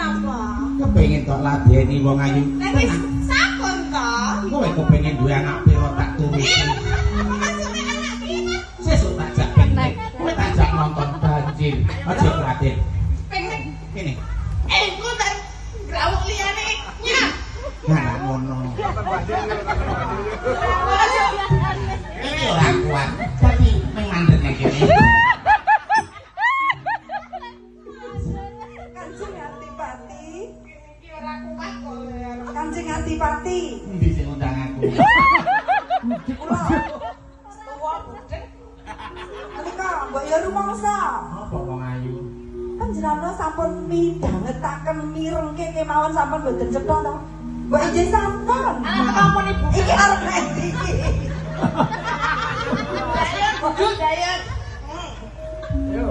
napa? Kepengin tok ladeni wong ayu. Nek wis sampun to. Kowe kepengin duwe anak piro tak turuti. Maksudnya anak piro? Sesuk tak jak pengen. Kowe tak jak nonton banjir. Aja Raden. Pengen. Kene. Ku tak grawuk liyane. Nyah. Nah, ngono. Ini ora kuat. Tapi meng mandek nek kene. Kanjeng Antipati. Iki ora kuat kok. Kanjeng Antipati. Endi sing undang aku? Kula. Tuwa budek. Menika mbok ya rumangsa. Apa wong ayu? Panjenengan sampun midhangetaken mirengke kemawon sampun boten cetha to. Mbok inggih sampun. Anak kampung ibu. Iki arep endi iki? Dayat, dayat. Yo.